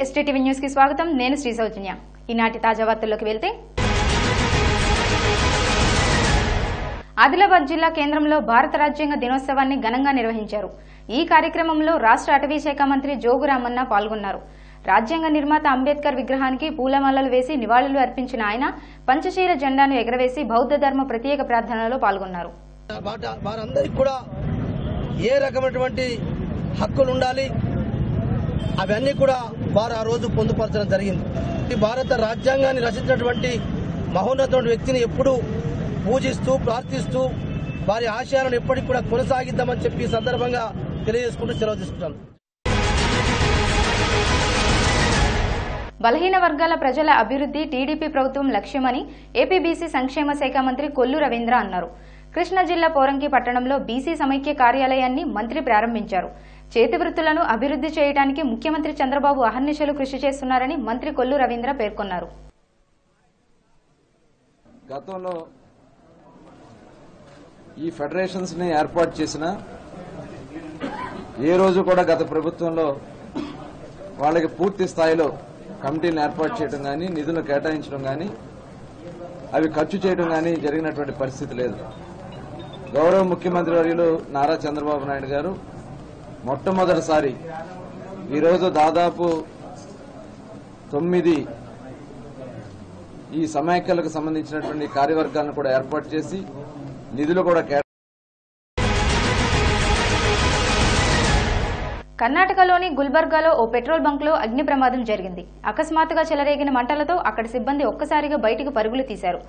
STTV news కి స్వాగతం. నేను శ్రీ సౌజన్య. ఈనాటి తాజా వార్తల్లోకి వెళ్తే ఆదిలాబాద్ జిల్లా కేంద్రంలో భారత రాజ్యాంగ దినోత్సవాన్ని ఘనంగా నిర్వహించారు. ఈ కార్యక్రమంలో రాష్ట్ర అటవీ శాఖ మంత్రి జోగు రామన్న పాల్గొన్నారు. రాజ్యాంగ నిర్మాత అంబేద్కర్ విగ్రహానికి పూలమాలలు వేసి నివాళులు అర్పించిన ఆయన పంచశీల జెండాను ఎగరవేసి బౌద్ధ ధర్మ ప్రత్యేక ప్రార్థనలో పాల్గొన్నారు. వారందరికీ కూడా ఏ రకమైనటువంటి హక్కులు ఉండాలి అవన్నీ కూడా వారు ఆ రోజు పొందుపరచడం జరిగింది. భారత రాజ్యాంగాన్ని రచించినటువంటి మహోన్నతమైన వ్యక్తిని ఎప్పుడూ పూజిస్తూ ప్రార్థిస్తూ వారి ఆశయాలను ఎప్పటికీ కూడా కొనసాగిద్దామని చెప్పి సందర్భంగా తెలియజేసుకుంటూ సెలవు తీసుకుంటాను. బలహీన వర్గాల ప్రజల అభివృద్ధి టీడీపీ ప్రభుత్వం లక్ష్యమని ఏపీ బీసీ సంక్షేమ శాఖ మంత్రి కొల్లు రవీంద్ర అన్నారు. కృష్ణా జిల్లా పోరంకి పట్టణంలో బీసీ సమైక్య కార్యాలయాన్ని మంత్రి ప్రారంభించారు. చేతి వృత్తులను అభివృద్ధి చేయడానికి ముఖ్యమంత్రి చంద్రబాబు అహర్నిశలు కృషి చేస్తున్నారని మంత్రి కొల్లు రవీంద్ర పేర్కొన్నారు. గతంలో ఈ ఫెడరేషన్స్ ని ఏర్పాటు చేసిన ఏ రోజు కూడా గత ప్రభుత్వంలో వాళ్ళకి పూర్తి స్థాయిలో కమిటీలను ఏర్పాటు చేయడం కానీ నిధులు కేటాయించడం కానీ అవి ఖర్చు చేయడం కానీ జరిగినటువంటి పరిస్థితి లేదు. గౌరవ ముఖ్యమంత్రి వర్యులు నారా చంద్రబాబు నాయుడు గారు మొట్టమొదటిసారి ఈరోజు దాదాపు 9 ఈ సమైక్యలకు సంబంధించినటువంటి కార్యవర్గాలను కూడా ఏర్పాటు చేసి నిధులు కూడా కర్ణాటకలోని గుల్బర్గాలో ఓ పెట్రోల్ బంక్లో అగ్ని ప్రమాదం జరిగింది. అకస్మాత్తుగా చెలరేగిన మంటలతో అక్కడి సిబ్బంది ఒక్కసారిగా బయటకు పరుగులు తీశారు.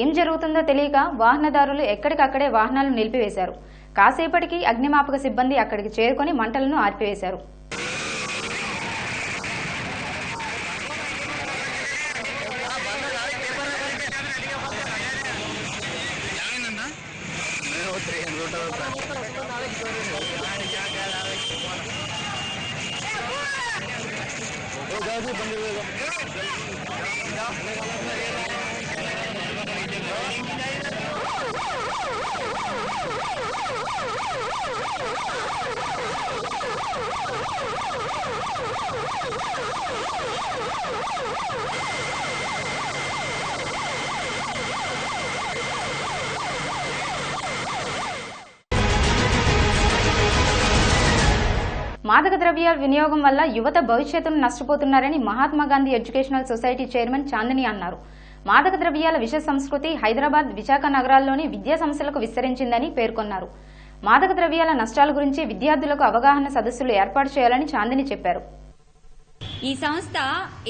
ఏం జరుగుతుందో తెలియక వాహనదారులు ఎక్కడికక్కడే వాహనాలు నిలిపివేశారు. కాసేపటికి అగ్నిమాపక సిబ్బంది అక్కడికి చేరుకుని మంటలను ఆర్పివేశారు. మాదక ద్రవ్యాల వినియోగం వల్ల యువత భవిష్యత్తును నష్టపోతున్నారని Mahatma Gandhi educational society chairman Chandini అన్నారు. మాదక ద్రవ్యాల విష సంస్కృతి హైదరాబాద్, విశాఖ నగరాల్లోని విద్యా సంస్థలకు విస్తరించిందని పేర్కొన్నారు. మాదక ద్రవ్యాల నష్టాల గురించి విద్యార్థులకు అవగాహన సదస్సులు ఏర్పాటు చేయాలని చాందిని చెప్పారు. ఈ సంస్థ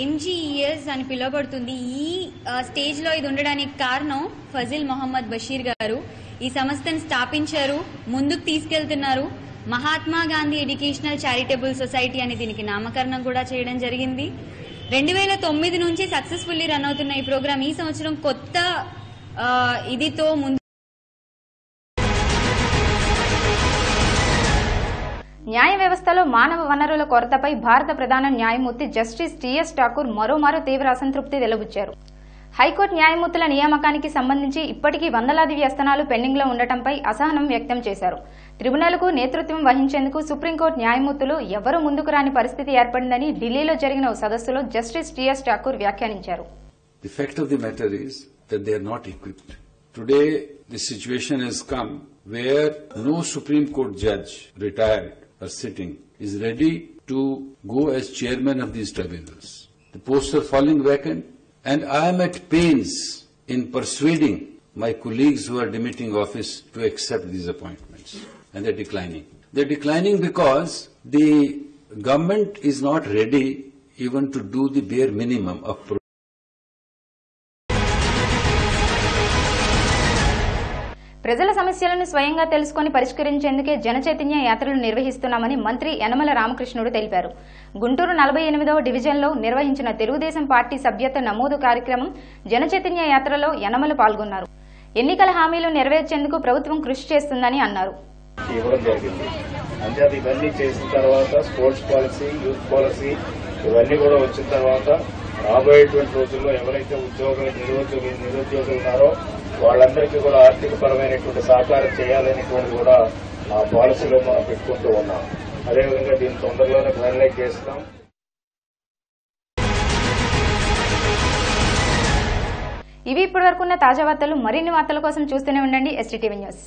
MGES అని పిలువబడుతుంది. ఈ స్టేజ్ లో ఇది ఉండడానికి కారణం ఫజిల్ మొహమ్మద్ బషీర్ గారు ఈ సంస్థను స్థాపించారు, ముందుకు తీసుకెళ్తున్నారు. Mahatma Gandhi educational charitable society అని దీనికి నామకరణం కూడా చేయడం జరిగింది. 2009 నుంచి సక్సెస్ఫుల్లీ రన్ అవుతున్న ఈ ప్రోగ్రాం ఈ సంవత్సరం కొత్త ఇదితో ముందు. న్యాయ వ్యవస్థలో మానవ వనరుల కొరతపై భారత ప్రధాన న్యాయమూర్తి జస్టిస్ TS ఠాకూర్ మరోమారు తీవ్ర అసంతృప్తి వెలుబుచ్చారు. హైకోర్టు న్యాయమూర్తుల నియామకానికి సంబంధించి ఇప్పటికీ వందలాది వ్యస్తనాలు పెండింగ్ లో ఉండటంపై అసహనం వ్యక్తం చేశారు. ట్రిబ్యునల్కు నేతృత్వం వహించేందుకు సుప్రీంకోర్టు న్యాయమూర్తులు ఎవరూ ముందుకు రాని పరిస్థితి ఏర్పడిందని ఢిల్లీలో జరిగిన ఓ సదస్సులో జస్టిస్ TS ఠాకూర్ వ్యాఖ్యానించారు. The fact of the matter is that they are not equipped. Today the situation has come where no Supreme Court judge retired or sitting is ready to go as chairman of these tribunals. The posts are falling vacant. And I am at pains in persuading my colleagues who are demitting office to accept these appointments. And they're declining. They're declining because the government is not ready even to do the bare minimum of ప్రజల సమస్యలను స్వయంగా తెలుసుకుని పరిష్కరించేందుకే జనచైతన్య యాత్రలు నిర్వహిస్తున్నామని మంత్రి యనమల రామకృష్ణుడు తెలిపారు. గుంటూరు 48వ డివిజన్లో నిర్వహించిన తెలుగుదేశం పార్టీ సభ్యత్వ నమోదు కార్యక్రమం జనచైతన్య యాత్రలో యనమల పాల్గొన్నారు. ఎన్నికల హామీలు నెరవేర్చేందుకు ప్రభుత్వం కృషి చేస్తుందని అన్నారు. ఇవన్నీ చేసిన తర్వాత స్పోర్ట్స్ పాలసీ, యూత్ పాలసీ ఇవన్నీ కూడా వచ్చిన తర్వాత రాబోయేటువంటి రోజుల్లో ఎవరైతే నిరుద్యోగులు ఉన్నారో వాళ్ళందరికీ కూడా ఆర్థిక పరమైనటువంటి సహకారం చేయాలనేటువంటి కూడా ఆ పాలసీలో మనం పెట్టుకుంటూ ఉన్నాం. అదేవిధంగా దీన్ని తొందరలోనే ఫైనలైజ్ చేస్తాం. ఇవి ఇప్పటివరకున్న తాజా వార్తలు. మరిన్ని వార్తల కోసం చూస్తూనే ఉండండి STTV న్యూస్.